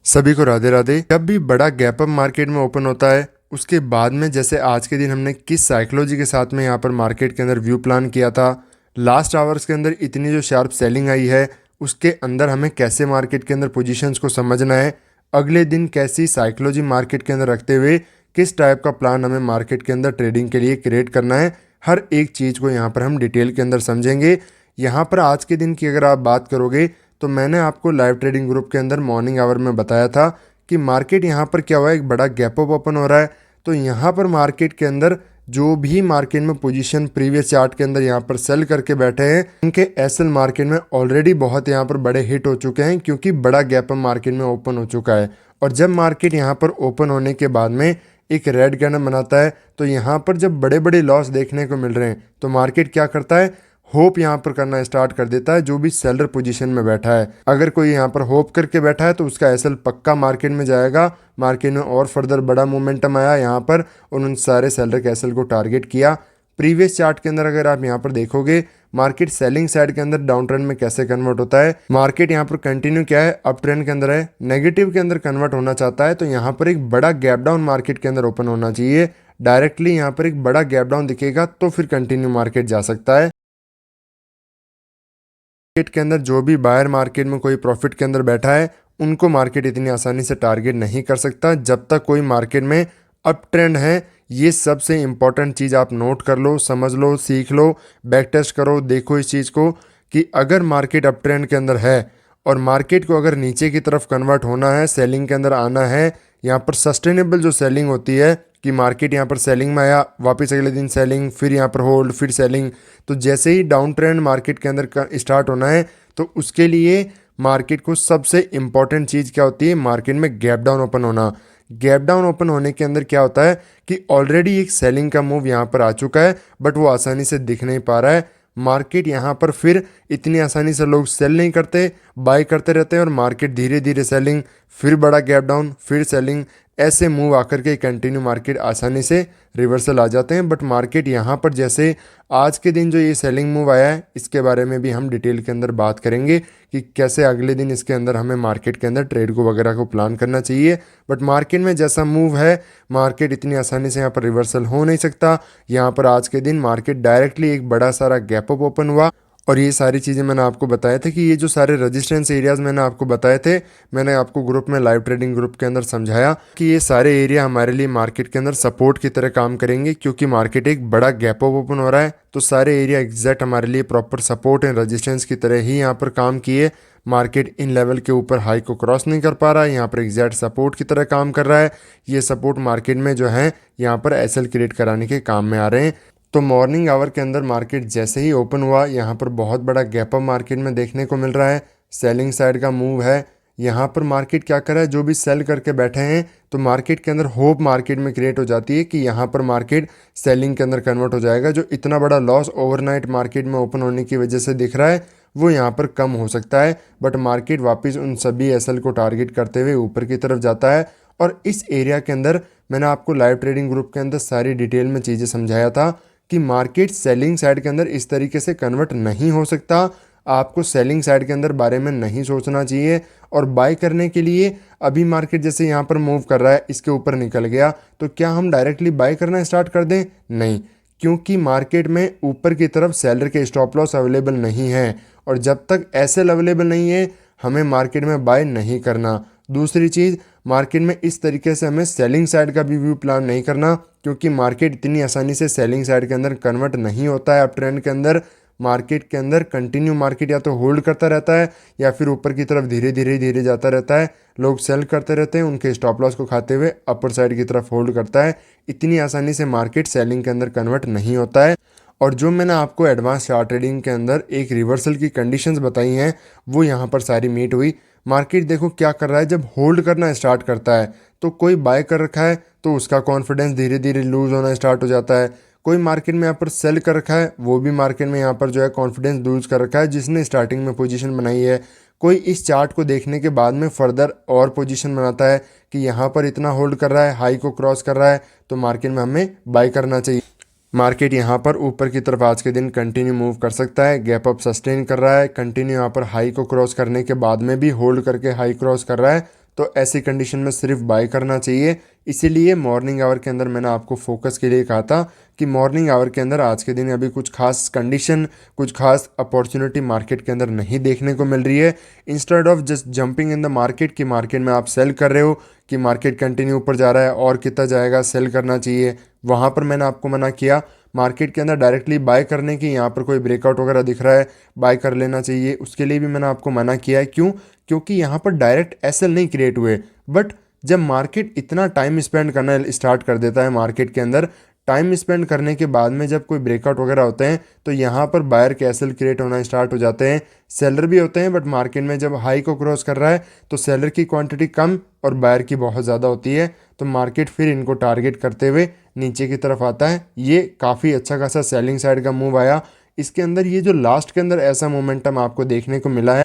सभी को राधे राधे। जब भी बड़ा गैप अप मार्केट में ओपन होता है उसके बाद में जैसे आज के दिन हमने किस साइकोलॉजी के साथ में यहाँ पर मार्केट के अंदर व्यू प्लान किया था, लास्ट आवर्स के अंदर इतनी जो शार्प सेलिंग आई है उसके अंदर हमें कैसे मार्केट के अंदर पोजीशंस को समझना है, अगले दिन कैसी साइकोलॉजी मार्केट के अंदर रखते हुए किस टाइप का प्लान हमें मार्केट के अंदर ट्रेडिंग के लिए क्रिएट करना है, हर एक चीज़ को यहाँ पर हम डिटेल के अंदर समझेंगे। यहाँ पर आज के दिन की अगर आप बात करोगे तो मैंने आपको लाइव ट्रेडिंग ग्रुप के अंदर मॉर्निंग आवर में बताया था कि मार्केट यहाँ पर क्या हुआ है, एक बड़ा गैप अप ओपन हो रहा है। तो यहाँ पर मार्केट के अंदर जो भी मार्केट में पोजीशन प्रीवियस चार्ट के अंदर यहाँ पर सेल करके बैठे हैं उनके एसएल मार्केट में ऑलरेडी बहुत यहाँ पर बड़े हिट हो चुके हैं, क्योंकि बड़ा गैप अप मार्केट में ओपन हो चुका है। और जब मार्केट यहाँ पर ओपन होने के बाद में एक रेड कैंडल बनाता है तो यहाँ पर जब बड़े बड़े लॉस देखने को मिल रहे हैं तो मार्केट क्या करता है, होप यहाँ पर करना स्टार्ट कर देता है। जो भी सेलर पोजीशन में बैठा है, अगर कोई यहाँ पर होप करके बैठा है तो उसका एसएल पक्का मार्केट में जाएगा। मार्केट में और फर्दर बड़ा मोमेंटम आया यहाँ पर और उन सारे सेलर के एसएल को टारगेट किया। प्रीवियस चार्ट के अंदर अगर आप यहाँ पर देखोगे मार्केट सेलिंग साइड के अंदर डाउन ट्रेंड में कैसे कन्वर्ट होता है, मार्केट यहाँ पर कंटिन्यू क्या है, अप ट्रेंड के अंदर है, नेगेटिव के अंदर कन्वर्ट होना चाहता है। तो यहाँ पर एक बड़ा गैप डाउन मार्केट के अंदर ओपन होना चाहिए। डायरेक्टली यहाँ पर एक बड़ा गैप डाउन दिखेगा तो फिर कंटिन्यू मार्केट जा सकता है। मार्केट के अंदर जो भी बायर मार्केट में कोई प्रॉफिट के अंदर बैठा है उनको मार्केट इतनी आसानी से टारगेट नहीं कर सकता जब तक कोई मार्केट में अप ट्रेंड है। ये सबसे इंपॉर्टेंट चीज़ आप नोट कर लो, समझ लो, सीख लो, बैक टेस्ट करो, देखो इस चीज़ को कि अगर मार्केट अप ट्रेंड के अंदर है और मार्केट को अगर नीचे की तरफ कन्वर्ट होना है, सेलिंग के अंदर आना है, यहाँ पर सस्टेनेबल जो सेलिंग होती है कि मार्केट यहाँ पर सेलिंग में आया, वापस अगले दिन सेलिंग, फिर यहाँ पर होल्ड, फिर सेलिंग, तो जैसे ही डाउन ट्रेंड मार्केट के अंदर स्टार्ट होना है तो उसके लिए मार्केट को सबसे इंपॉर्टेंट चीज़ क्या होती है, मार्केट में गैप डाउन ओपन होना। गैप डाउन ओपन होने के अंदर क्या होता है कि ऑलरेडी एक सेलिंग का मूव यहाँ पर आ चुका है बट वो आसानी से दिख नहीं पा रहा है। मार्केट यहाँ पर फिर इतनी आसानी से लोग सेल नहीं करते, बाय करते रहते हैं और मार्केट धीरे धीरे सेलिंग, फिर बड़ा गैप डाउन, फिर सेलिंग, ऐसे मूव आकर के कंटिन्यू मार्केट आसानी से रिवर्सल आ जाते हैं। बट मार्केट यहाँ पर जैसे आज के दिन जो ये सेलिंग मूव आया है इसके बारे में भी हम डिटेल के अंदर बात करेंगे कि कैसे अगले दिन इसके अंदर हमें मार्केट के अंदर ट्रेड को वगैरह को प्लान करना चाहिए। बट मार्केट में जैसा मूव है मार्केट इतनी आसानी से यहाँ पर रिवर्सल हो नहीं सकता। यहाँ पर आज के दिन मार्केट डायरेक्टली एक बड़ा सारा गैप अप ओपन हुआ और ये सारी चीज़ें मैंने आपको बताए थे कि ये जो सारे रेजिस्टेंस एरियाज़ मैंने आपको बताए थे, मैंने आपको ग्रुप में लाइव ट्रेडिंग ग्रुप के अंदर समझाया कि ये सारे एरिया हमारे लिए मार्केट के अंदर सपोर्ट की तरह काम करेंगे, क्योंकि मार्केट एक बड़ा गैप अप ओपन हो रहा है तो सारे एरिया एग्जैक्ट हमारे लिए प्रॉपर सपोर्ट एंड रेजिस्टेंस की तरह ही यहाँ पर काम किए। मार्केट इन लेवल के ऊपर हाई को क्रॉस नहीं कर पा रहा है, यहाँ पर एग्जैक्ट सपोर्ट की तरह काम कर रहा है। ये सपोर्ट मार्केट में जो है यहाँ पर एसएल क्रिएट कराने के काम में आ रहे हैं। तो मॉर्निंग आवर के अंदर मार्केट जैसे ही ओपन हुआ यहाँ पर बहुत बड़ा गैप अप मार्केट में देखने को मिल रहा है, सेलिंग साइड का मूव है। यहाँ पर मार्केट क्या कर रहा है, जो भी सेल करके बैठे हैं तो मार्केट के अंदर होप मार्केट में क्रिएट हो जाती है कि यहाँ पर मार्केट सेलिंग के अंदर कन्वर्ट हो जाएगा। जो इतना बड़ा लॉस ओवरनाइट मार्केट में ओपन होने की वजह से दिख रहा है वो यहाँ पर कम हो सकता है, बट मार्केट वापस उन सभी एसएल को टारगेट करते हुए ऊपर की तरफ जाता है। और इस एरिया के अंदर मैंने आपको लाइव ट्रेडिंग ग्रुप के अंदर सारी डिटेल में चीज़ें समझाया था कि मार्केट सेलिंग साइड के अंदर इस तरीके से कन्वर्ट नहीं हो सकता। आपको सेलिंग साइड के अंदर बारे में नहीं सोचना चाहिए और बाय करने के लिए अभी मार्केट जैसे यहाँ पर मूव कर रहा है, इसके ऊपर निकल गया तो क्या हम डायरेक्टली बाय करना स्टार्ट कर दें? नहीं, क्योंकि मार्केट में ऊपर की तरफ सेलर के स्टॉप लॉस अवेलेबल नहीं है और जब तक एसएल अवेलेबल नहीं है हमें मार्केट में बाय नहीं करना। दूसरी चीज़, मार्केट में इस तरीके से हमें सेलिंग साइड का भी व्यू प्लान नहीं करना, क्योंकि मार्केट इतनी आसानी से सेलिंग साइड के अंदर कन्वर्ट नहीं होता है। अप ट्रेंड के अंदर मार्केट के अंदर कंटिन्यू मार्केट या तो होल्ड करता रहता है या फिर ऊपर की तरफ धीरे धीरे धीरे जाता रहता है। लोग सेल करते रहते हैं, उनके स्टॉप लॉस को खाते हुए अपर साइड की तरफ होल्ड करता है। इतनी आसानी से मार्केट सेलिंग के अंदर कन्वर्ट नहीं होता है। और जो मैंने आपको एडवांस चार्ट ट्रेडिंग के अंदर एक रिवर्सल की कंडीशंस बताई हैं वो यहाँ पर सारी मीट हुई। मार्केट देखो क्या कर रहा है, जब होल्ड करना स्टार्ट करता है तो कोई बाय कर रखा है तो उसका कॉन्फिडेंस धीरे धीरे लूज होना स्टार्ट हो जाता है। कोई मार्केट में यहाँ पर सेल कर रखा है वो भी मार्केट में यहाँ पर जो है कॉन्फिडेंस लूज कर रखा है जिसने स्टार्टिंग में पोजीशन बनाई है। कोई इस चार्ट को देखने के बाद में फर्दर और पोजीशन बनाता है कि यहाँ पर इतना होल्ड कर रहा है, हाई को क्रॉस कर रहा है तो मार्केट में हमें बाय करना चाहिए। मार्केट यहाँ पर ऊपर की तरफ आज के दिन कंटिन्यू मूव कर सकता है, गैप अप सस्टेन कर रहा है, कंटिन्यू यहाँ पर हाई को क्रॉस करने के बाद में भी होल्ड करके हाई क्रॉस कर रहा है तो ऐसी कंडीशन में सिर्फ बाय करना चाहिए। इसीलिए मॉर्निंग आवर के अंदर मैंने आपको फोकस के लिए कहा था कि मॉर्निंग आवर के अंदर आज के दिन अभी कुछ खास कंडीशन, कुछ खास अपॉर्चुनिटी मार्केट के अंदर नहीं देखने को मिल रही है। Instead of just jumping in the market कि मार्केट में आप सेल कर रहे हो कि मार्केट कंटिन्यू ऊपर जा रहा है और कितना जाएगा, सेल करना चाहिए, वहाँ पर मैंने आपको मना किया। मार्केट के अंदर डायरेक्टली बाय करने की, यहाँ पर कोई ब्रेकआउट वगैरह दिख रहा है बाय कर लेना चाहिए, उसके लिए भी मैंने आपको मना किया है। क्यों? क्योंकि यहाँ पर डायरेक्ट एसएल नहीं क्रिएट हुए, बट जब मार्केट इतना टाइम स्पेंड करना स्टार्ट कर देता है, मार्केट के अंदर टाइम स्पेंड करने के बाद में जब कोई ब्रेकआउट वगैरह होते हैं तो यहाँ पर बायर के एसएल क्रिएट होना स्टार्ट हो जाते हैं। सेलर भी होते हैं, बट मार्केट में जब हाई को क्रॉस कर रहा है तो सेलर की क्वांटिटी कम और बायर की बहुत ज़्यादा होती है, तो मार्केट फिर इनको टारगेट करते हुए नीचे की तरफ आता है। ये काफ़ी अच्छा खासा सेलिंग साइड का मूव आया। इसके अंदर ये जो लास्ट के अंदर ऐसा मोमेंटम आपको देखने को मिला है,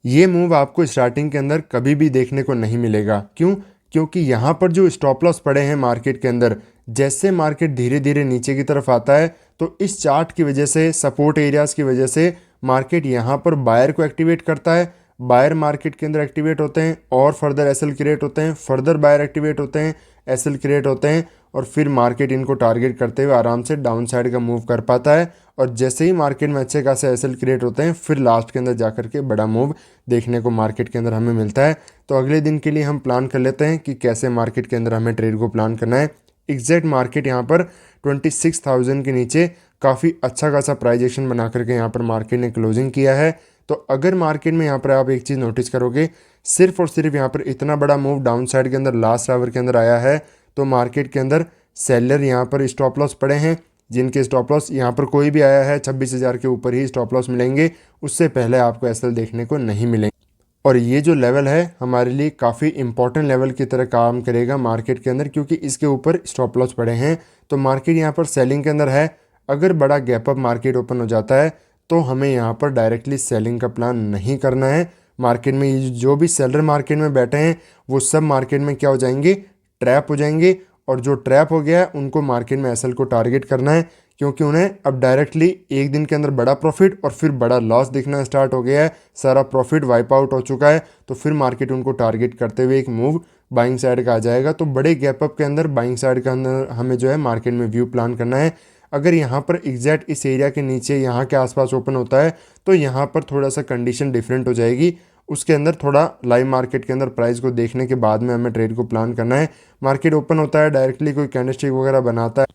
ये मूव आपको स्टार्टिंग के अंदर कभी भी देखने को नहीं मिलेगा। क्यों? क्योंकि यहाँ पर जो स्टॉप लॉस पड़े हैं मार्केट के अंदर, जैसे मार्केट धीरे धीरे नीचे की तरफ आता है तो इस चार्ट की वजह से, सपोर्ट एरियाज़ की वजह से मार्केट यहाँ पर बायर को एक्टिवेट करता है। बायर मार्केट के अंदर एक्टिवेट होते हैं और फर्दर एसएल क्रिएट होते हैं, फर्दर बायर एक्टिवेट होते हैं, एसएल क्रिएट होते हैं और फिर मार्केट इनको टारगेट करते हुए आराम से डाउन साइड का मूव कर पाता है। और जैसे ही मार्केट में अच्छे खासे एसएल क्रिएट होते हैं फिर लास्ट के अंदर जाकर के बड़ा मूव देखने को मार्केट के अंदर हमें मिलता है। तो अगले दिन के लिए हम प्लान कर लेते हैं कि कैसे मार्केट के अंदर हमें ट्रेड को प्लान करना है। एग्जैक्ट मार्केट यहाँ पर 26,000 के नीचे काफ़ी अच्छा खासा प्राइस एक्शन बना करके यहाँ पर मार्केट ने क्लोजिंग किया है। तो अगर मार्केट में यहाँ पर आप एक चीज़ नोटिस करोगे, सिर्फ और सिर्फ यहाँ पर इतना बड़ा मूव डाउन साइड के अंदर लास्ट आवर के अंदर आया है, तो मार्केट के अंदर सेलर यहाँ पर स्टॉप लॉस पड़े हैं, जिनके स्टॉप लॉस यहाँ पर कोई भी आया है 26,000 के ऊपर ही स्टॉप लॉस मिलेंगे, उससे पहले आपको एसएल देखने को नहीं मिलेंगे। और ये जो लेवल है हमारे लिए काफ़ी इंपॉर्टेंट लेवल की तरह काम करेगा मार्केट के अंदर, क्योंकि इसके ऊपर स्टॉप लॉस पड़े हैं। तो मार्केट यहाँ पर सेलिंग के अंदर है। अगर बड़ा गैप अप मार्केट ओपन हो जाता है तो हमें यहाँ पर डायरेक्टली सेलिंग का प्लान नहीं करना है। मार्केट में ये जो भी सेलर मार्केट में बैठे हैं वो सब मार्केट में क्या हो जाएंगे, ट्रैप हो जाएंगे। और जो ट्रैप हो गया है उनको मार्केट में एसएल को टारगेट करना है, क्योंकि उन्हें अब डायरेक्टली एक दिन के अंदर बड़ा प्रॉफिट और फिर बड़ा लॉस दिखना स्टार्ट हो गया है, सारा प्रॉफिट वाइप आउट हो चुका है। तो फिर मार्केट उनको टारगेट करते हुए एक मूव बाइंग साइड का आ जाएगा। तो बड़े गैप अप के अंदर बाइंग साइड के अंदर हमें जो है मार्केट में व्यू प्लान करना है। अगर यहाँ पर एग्जैक्ट इस एरिया के नीचे यहाँ के आसपास ओपन होता है तो यहाँ पर थोड़ा सा कंडीशन डिफरेंट हो जाएगी। उसके अंदर थोड़ा लाइव मार्केट के अंदर प्राइस को देखने के बाद में हमें ट्रेड को प्लान करना है। मार्केट ओपन होता है, डायरेक्टली कोई कैंडलस्टिक वगैरह बनाता है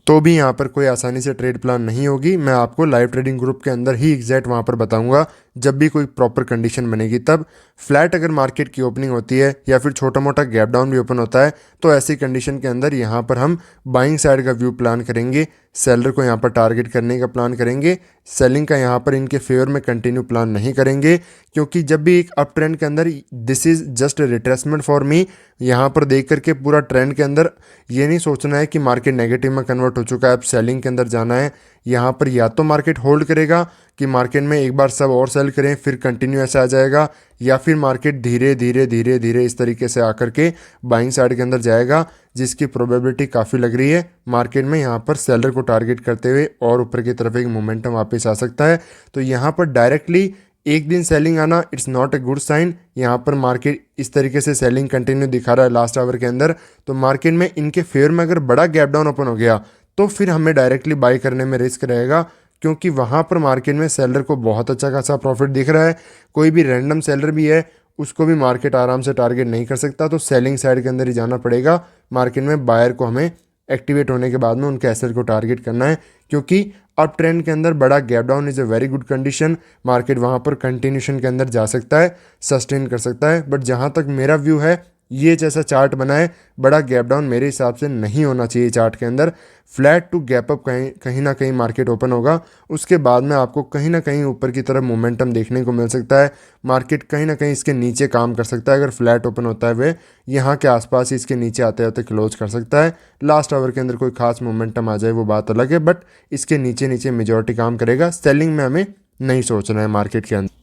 तो भी यहाँ पर कोई आसानी से ट्रेड प्लान नहीं होगी। मैं आपको लाइव ट्रेडिंग ग्रुप के अंदर ही एग्जैक्ट वहाँ पर बताऊंगा जब भी कोई प्रॉपर कंडीशन बनेगी। तब फ्लैट अगर मार्केट की ओपनिंग होती है या फिर छोटा मोटा गैप डाउन भी ओपन होता है तो ऐसी कंडीशन के अंदर यहाँ पर हम बाइंग साइड का व्यू प्लान करेंगे, सेलर को यहाँ पर टारगेट करने का प्लान करेंगे। सेलिंग का यहाँ पर इनके फेवर में कंटिन्यू प्लान नहीं करेंगे, क्योंकि जब भी एक अप ट्रेंड के अंदर, this is just retracement for me, यहाँ पर देख करके पूरा ट्रेंड के अंदर ये नहीं सोचना है कि मार्केट नेगेटिव में कन्वर्ट हो चुका है, अब सेलिंग के अंदर जाना है। यहाँ पर या तो मार्केट होल्ड करेगा कि मार्केट में एक बार सब और सेल करें फिर कंटिन्यू ऐसे आ जाएगा, या फिर मार्केट धीरे धीरे धीरे धीरे इस तरीके से आकर के बाइंग साइड के अंदर जाएगा, जिसकी प्रोबेबिलिटी काफ़ी लग रही है। मार्केट में यहाँ पर सेलर को टारगेट करते हुए और ऊपर की तरफ एक मोमेंटम वापस आ सकता है। तो यहाँ पर डायरेक्टली एक दिन सेलिंग आना it's not a good sign. यहाँ पर मार्केट इस तरीके से सेलिंग कंटिन्यू दिखा रहा है लास्ट आवर के अंदर, तो मार्केट में इनके फेवर में अगर बड़ा गैप डाउन ओपन हो गया तो फिर हमें डायरेक्टली बाई करने में रिस्क रहेगा, क्योंकि वहाँ पर मार्केट में सेलर को बहुत अच्छा खासा प्रॉफिट दिख रहा है। कोई भी रैंडम सेलर भी है उसको भी मार्केट आराम से टारगेट नहीं कर सकता, तो सेलिंग साइड के अंदर ही जाना पड़ेगा। मार्केट में बायर को हमें एक्टिवेट होने के बाद में उनके एसेट को टारगेट करना है, क्योंकि अप ट्रेंड के अंदर बड़ा gap down is a very good condition. Market वहाँ पर कंटिन्यूशन के अंदर जा सकता है, सस्टेन कर सकता है। बट जहाँ तक मेरा व्यू है, ये जैसा चार्ट बना है, बड़ा गैप डाउन मेरे हिसाब से नहीं होना चाहिए चार्ट के अंदर। फ्लैट टू गैप अप कहीं ना कहीं मार्केट ओपन होगा, उसके बाद में आपको कहीं ना कहीं ऊपर की तरफ मोमेंटम देखने को मिल सकता है। मार्केट कहीं ना कहीं इसके नीचे काम कर सकता है। अगर फ्लैट ओपन होता है वे यहाँ के आसपास इसके नीचे आते आते क्लोज कर सकता है। लास्ट आवर के अंदर कोई खास मोमेंटम आ जाए वो बात अलग है, बट इसके नीचे नीचे मेजॉरिटी काम करेगा। सेलिंग में हमें नहीं सोचना है मार्केट के अंदर।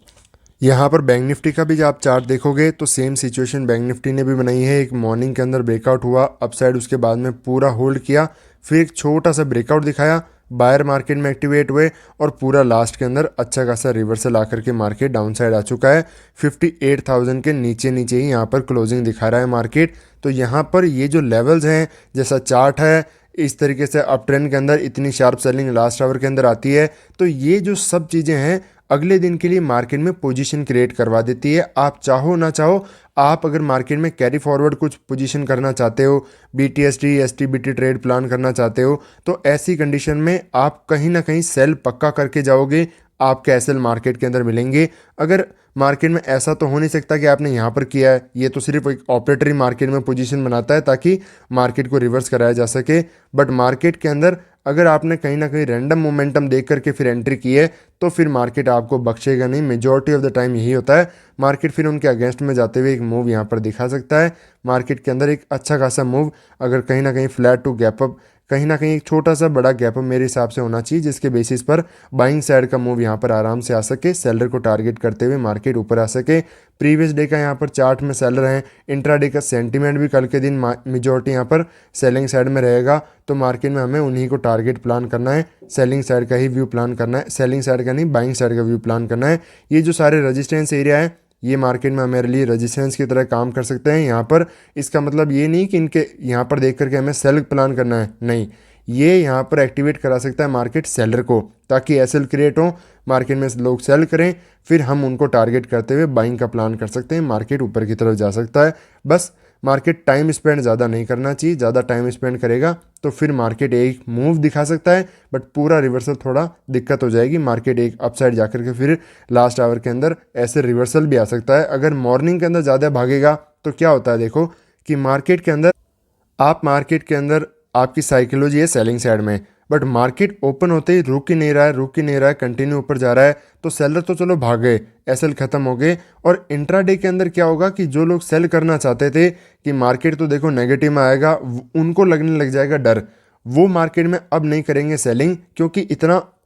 यहाँ पर बैंक निफ्टी का भी जब आप चार्ट देखोगे तो सेम सिचुएशन बैंक निफ्टी ने भी बनाई है। एक मॉर्निंग के अंदर ब्रेकआउट हुआ अपसाइड, उसके बाद में पूरा होल्ड किया, फिर एक छोटा सा ब्रेकआउट दिखाया, बायर मार्केट में एक्टिवेट हुए और पूरा लास्ट के अंदर अच्छा खासा रिवर्सल आकर के मार्केट डाउन साइड आ चुका है। 58,000 के नीचे नीचे ही यहाँ पर क्लोजिंग दिखा रहा है मार्केट। तो यहाँ पर ये जो लेवल्स हैं, जैसा चार्ट है, इस तरीके से अप ट्रेंड के अंदर इतनी शार्प सेलिंग लास्ट आवर के अंदर आती है, तो ये जो सब चीज़ें हैं अगले दिन के लिए मार्केट में पोजीशन क्रिएट करवा देती है। आप चाहो ना चाहो, आप अगर मार्केट में कैरी फॉरवर्ड कुछ पोजीशन करना चाहते हो, BTST STBT ट्रेड प्लान करना चाहते हो, तो ऐसी कंडीशन में आप कहीं ना कहीं सेल पक्का करके जाओगे, आपके एसएल मार्केट के अंदर मिलेंगे। अगर मार्केट में ऐसा तो हो नहीं सकता कि आपने यहाँ पर किया है, ये तो सिर्फ एक ऑपरेटरी मार्केट में पोजीशन बनाता है ताकि मार्केट को रिवर्स कराया जा सके। बट मार्केट के अंदर अगर आपने कहीं ना कहीं रैंडम मोमेंटम देख करके फिर एंट्री की है, तो फिर मार्केट आपको बख्शेगा नहीं। मेजॉरिटी ऑफ द टाइम यही होता है, मार्केट फिर उनके अगेंस्ट में जाते हुए एक मूव यहाँ पर दिखा सकता है। मार्केट के अंदर एक अच्छा खासा मूव अगर कहीं ना कहीं फ्लैट टू गैप अप, कहीं ना कहीं एक छोटा सा बड़ा गैप अप मेरे हिसाब से होना चाहिए, जिसके बेसिस पर बाइंग साइड का मूव यहाँ पर आराम से आ सके, सेलर को टारगेट करते हुए मार्केट ऊपर आ सके। प्रीवियस डे का यहाँ पर चार्ट में सेलर हैं, इंट्राडे का सेंटीमेंट भी कल के दिन मेजॉरिटी यहाँ पर सेलिंग साइड में रहेगा, तो मार्केट में हमें उन्हीं को टारगेट प्लान करना है, सेलिंग साइड का ही व्यू प्लान करना है, सेलिंग साइड का नहीं बाइंग साइड का व्यू प्लान करना है। ये जो सारे रेजिस्टेंस एरिया है, ये मार्केट में हमारे लिए रेजिस्टेंस की तरह काम कर सकते हैं। यहाँ पर इसका मतलब ये नहीं कि इनके यहाँ पर देख करके हमें सेल प्लान करना है, नहीं, ये यहाँ पर एक्टिवेट करा सकता है मार्केट सेलर को, ताकि एसएल क्रिएट हो, मार्केट में लोग सेल करें, फिर हम उनको टारगेट करते हुए बाइंग का प्लान कर सकते हैं, मार्केट ऊपर की तरफ जा सकता है। बस मार्केट टाइम स्पेंड ज़्यादा नहीं करना चाहिए, ज़्यादा टाइम स्पेंड करेगा तो फिर मार्केट एक मूव दिखा सकता है, बट पूरा रिवर्सल थोड़ा दिक्कत हो जाएगी। मार्केट एक अपसाइड जाकर के फिर लास्ट आवर के अंदर ऐसे रिवर्सल भी आ सकता है। अगर मॉर्निंग के अंदर ज़्यादा भागेगा तो क्या होता है, देखो कि मार्केट के अंदर आपकी साइकोलॉजी है सेलिंग साइड में, बट मार्केट ओपन होते ही रुक ही नहीं रहा है, कंटिन्यू ऊपर जा रहा है, तो सेलर तो चलो भाग गए, एसएल खत्म हो गए। और इंट्राडे के अंदर क्या होगा कि जो लोग सेल करना चाहते थे कि मार्केट तो देखो नेगेटिव में आएगा, उनको लगने लग जाएगा डर, वो मार्केट में अब नहीं करेंगे सेलिंग, क्योंकि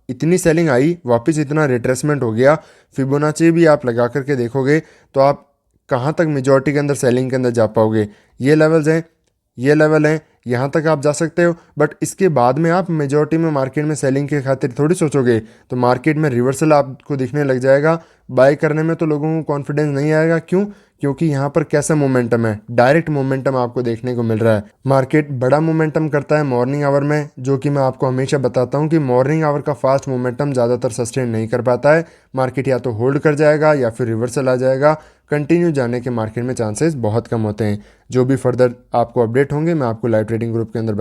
इतनी सेलिंग आई, वापस इतना रिट्रेसमेंट हो गया। फिबोनाची भी आप लगा करके देखोगे तो आप कहाँ तक मेजॉरिटी के अंदर सेलिंग के अंदर जा पाओगे। ये लेवल्स हैं, ये लेवल हैं, यहाँ तक आप जा सकते हो, बट इसके बाद में आप मेजॉरिटी में मार्केट में सेलिंग के खातिर थोड़ी सोचोगे, तो मार्केट में रिवर्सल आपको दिखने लग जाएगा। बाय करने में तो लोगों को कॉन्फिडेंस नहीं आएगा, क्यों? क्योंकि यहाँ पर कैसा मोमेंटम है, डायरेक्ट मोमेंटम आपको देखने को मिल रहा है। मार्केट बड़ा मोमेंटम करता है मॉर्निंग आवर में, जो कि मैं आपको हमेशा बताता हूँ कि मॉर्निंग आवर का फास्ट मोमेंटम ज़्यादातर सस्टेन नहीं कर पाता है। मार्केट या तो होल्ड कर जाएगा या फिर रिवर्सल आ जाएगा, कंटिन्यू जाने के मार्केट में चांसेस बहुत कम होते हैं। जो भी फर्दर आपको अपडेट होंगे मैं आपको लाइव ट्रेडिंग ग्रुप के अंदर